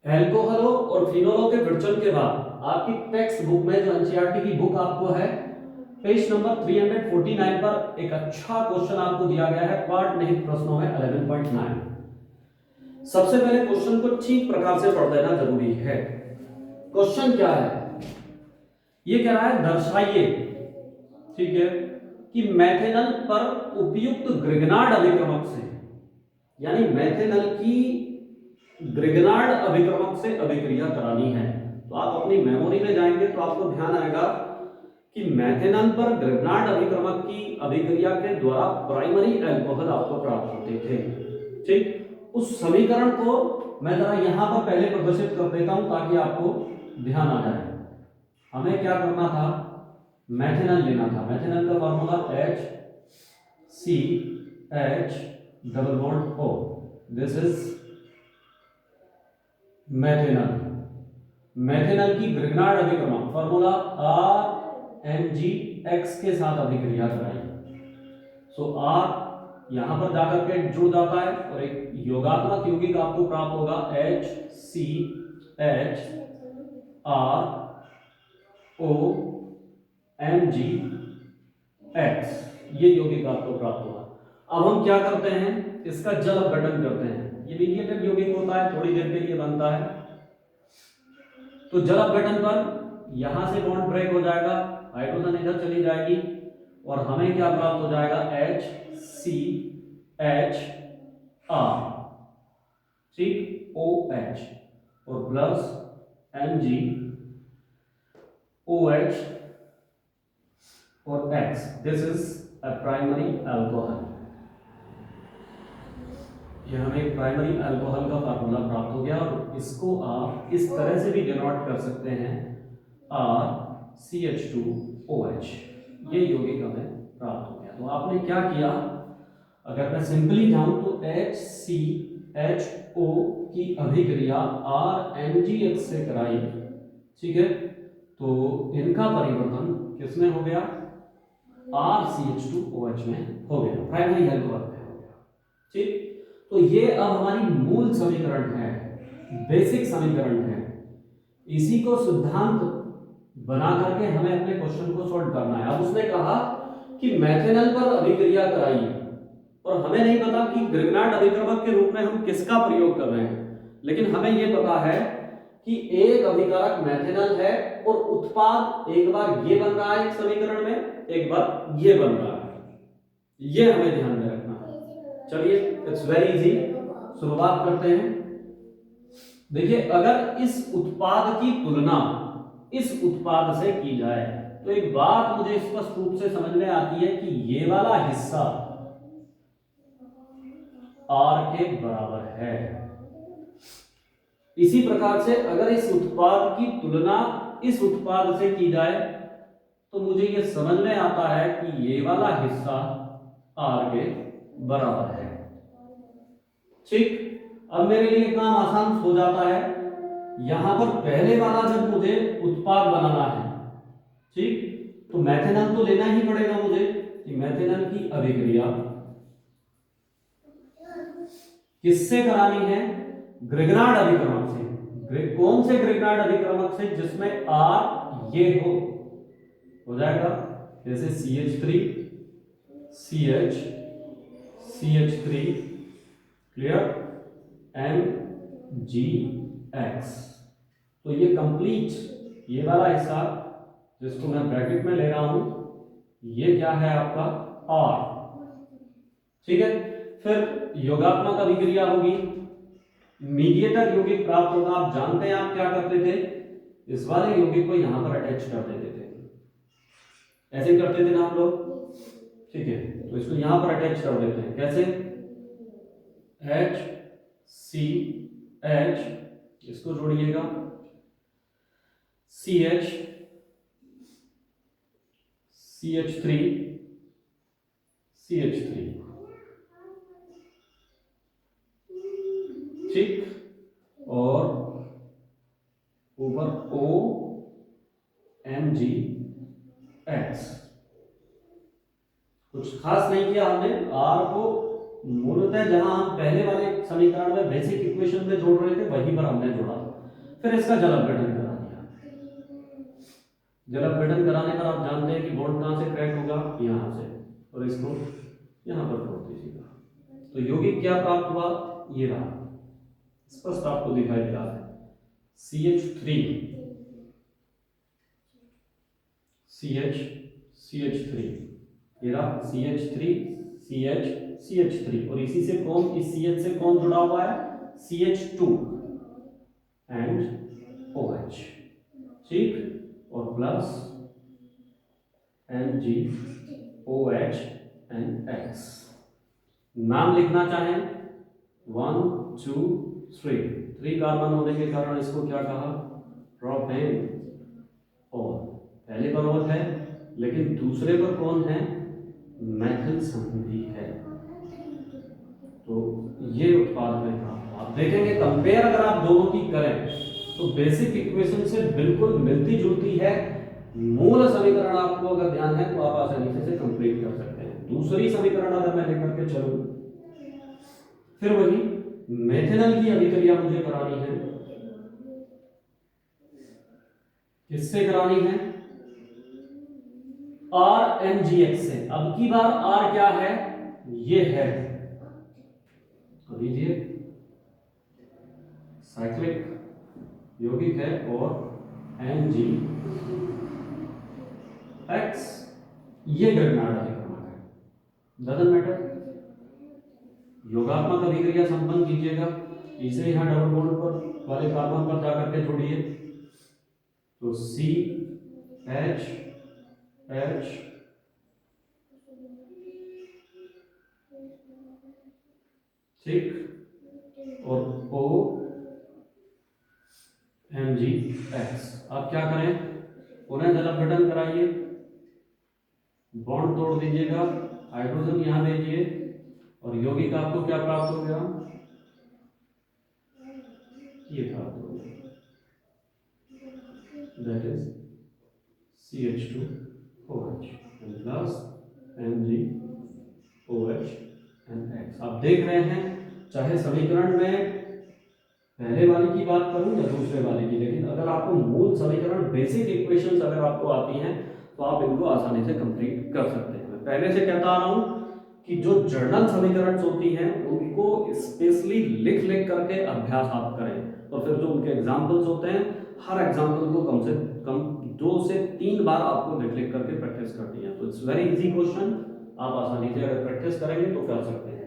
एल्कोहलों और फिनोलों के विरचन के बाद आपकी टेक्स्ट बुक में जो एनसीईआरटी की बुक आपको है, पेज नंबर 349 पर एक अच्छा क्वेश्चन आपको दिया गया है पार्ट नहीं प्रश्नों में 11.9। सबसे पहले क्वेश्चन को ठीक प्रकार से पढ़ लेना जरूरी है। क्वेश्चन क्या है, ये कह रहा है दर्शाइए, ठीक है, कि मेथेनल पर उपयुक्त ग्रिग्नार्ड अभिक्रमक से, यानी मेथेनल की ग्रिग्नार्ड अभिक्रमक से अभिक्रिया करानी है। तो आप अपनी मेमोरी में जाएंगे तो आपको ध्यान आएगा कि मेथेनल पर ग्रिग्नार्ड अभिक्रमक की अभिक्रिया के द्वारा प्राइमरी अल्कोहल आपको प्राप्त होते थे। ठीक, उस समीकरण को मैं जरा यहां पर पहले प्रदर्शित कर देता हूं ताकि आपको ध्यान आ जाए। हमें क्या करना था, मेथेनल लेना था। मेथेनल का formula HCH double bond O, this is methanal. Methanal की ग्रिग्नार्ड अभिक्रमक फॉर्मूला RMgX के साथ अभिक्रिया कराई। सो R यहां पर जाकर के जुड़ जाता है और एक योगात्मक यौगिक आपको प्राप्त होगा HCH ROMgX, ये यौगिक आपको प्राप्त होगा। अब हम क्या करते हैं, इसका जल अपघटन करते हैं। ये मीडिएटेड यौगिक होता है, थोड़ी देर के लिए बनता है। तो जल अपघटन पर यहां से बॉन्ड ब्रेक हो जाएगा, हाइड्रोजन इधर चली जाएगी और हमें क्या प्राप्त हो जाएगा, HCHR, ठीक, OH और प्लस MgOH और X, this is a primary alcohol. ये हमें एक प्राइमरी अल्कोहल का फार्मूला प्राप्त हो गया और इसको आप इस तरह से भी डिनोट कर सकते हैं RCH2OH, ये यौगिक हमें प्राप्त हो गया। तो आपने क्या किया, अगर मैं सिंपली जाऊं तो HCHO की अभिक्रिया RMgX से कराई, ठीक है, तो इनका परिवर्तन किसमें हो गया, RCH2OH में हो गया, प्राइमरी अल्कोहल में हो गया। ठीक, तो ये अब हमारी मूल समीकरण है, बेसिक समीकरण है। इसी को सिद्धांत बना करके हमें अपने क्वेश्चन को सॉल्व करना है। अब उसने कहा कि मेथेनल पर अभिक्रिया कराई और हमें नहीं पता कि ग्रिग्नार्ड अभिक्रमक के रूप में हम किसका प्रयोग कर रहे हैं, लेकिन हमें यह पता है कि एक अभिकारक मेथेनल है और उत्पाद एक बार ये बन रहा है एक समीकरण में, एक बार ये बन रहा है, ये हमें ध्यान में रखना है। चलिए, इट्स वेरी इजी, शुरुआत करते हैं। देखिए, अगर इस उत्पाद की तुलना इस उत्पाद से की जाए तो एक बात मुझे स्पष्ट रूप से समझ में आती है कि ये वाला हिस्सा R के बराबर है। इसी प्रकार से अगर इस उत्पाद की तुलना इस उत्पाद से की जाए तो मुझे यह समझ में आता है कि ये वाला हिस्सा R के बराबर है। ठीक, अब मेरे लिए काम आसान हो जाता है। यहां पर पहले वाला जब मुझे उत्पाद बनाना है, ठीक, तो मेथेनल तो लेना ही पड़ेगा मुझे कि मेथेनल की अभिक्रिया किससे करानी है, ग्रिग्नार्ड अभिक्रमक से। कौन से ग्रिग्नार्ड अभिक्रमक से, जिसमें R ये हो जाएगा, जैसे CH3 CH CH3, clear, MgX। तो ये कंप्लीट ये वाला हिस्सा जिसको मैं ब्रैकेट में ले रहा हूं, ये क्या है आपका R, ठीक है। फिर योगात्मक अभिक्रिया होगी, मीडिएटर यौगिक प्राप्त होगा। आप जानते हैं आप क्या करते थे, इस वाले यौगिक को यहां पर अटैच कर देते थे, ऐसे करते थे ना आप लोग, ठीक है। तो इसको यहां पर अटैच कर देते हैं, कैसे, HCH, इसको जोड़िएगा CH CH3 CH3, ठीक, और ऊपर OMgX। कुछ खास नहीं किया हमने, R को मूलतः जहां हम पहले वाले समीकरण में बेसिक इक्वेशन में जोड़ रहे थे वहीं पर हमने जोड़ा, फिर इसका जल अपघटन करा दिया। जल अपघटन कराने पर आप जानते हैं कि बॉन्ड कहां से क्रैक होगा, यहां से, और इसको यहां पर जोड़ दीजिएगा, तो यौगिक क्या प्राप्त हुआ, ये रहा, स्पष्ट आपको दिखाई दे रहा है CH3 CH3, ये रहा CH3 CH और इसी से कौन, इस CH से कौन जुड़ा हुआ है, CH2 एंड OH, ठीक, और प्लस MgOH एंड X। नाम लिखना चाहें 1 2 3 कार्बन होने के कारण इसको क्या कहा, प्रोपेन, और पहले पर और है लेकिन दूसरे पर कौन है, मेथिल संधि है, तो ये उत्पाद में था। आप देखेंगे कंपेयर अगर आप दोनों की करें तो बेसिक इक्वेशन से बिल्कुल मिलती जुलती है, मूल समीकरण आपको अगर ध्यान है तो आप आसानी से कंप्लीट कर सकते हैं। दूसरी समीकरण अगर मैं लेकर के चलूं, फिर वही मेथिनल की अभिक्रिया मुझे करानी है, किससे करानी है, RMGX से। अब की बार R क्या है, ये है, तो लीजिए साइक्लिक यौगिक है, और MgX ये गणनार्ड अभिक्रमक है, डजंट मैटर, योगात्मक अभिक्रिया संपन्न कीजिएगा, इसे यहां डबल बॉन्ड पर वाले कार्बन पर जाकर के जोड़िए, तो CH ठीक, और OMgX। अब क्या करें, पुनः जल अपघटन कराइए, बॉन्ड तोड़ दीजिएगा, हाइड्रोजन यहां दीजिए, और यौगिक आपको क्या प्राप्त हो गया, ये प्राप्त हो गया, that is CH2OH plus MgOH and X। आप देख रहे हैं चाहे समीकरण में पहले वाली की बात करूं या दूसरे वाले की, लेकिन अगर आपको मूल समीकरण बेसिक इक्वेशंस अगर आपको आती हैं तो आप इनको आसानी से कंप्लीट कर सकते हैं। मैं पहले से कहता आ रहा हूं कि जो जर्नल समीकरण होती हैं उनको स्पेशली लिख लिख करके अभ्यास आप करें, और फिर जो उनके एग्जाम्पल्स होते हैं हर एग्जाम्पल को कम से कम 2 से 3 बार आपको लिख लिख करके प्रैक्टिस करनी है। तो इट्स वेरी इजी क्वेश्चन, आप आसानी से अगर प्रैक्टिस करेंगे तो कर सकते हैं।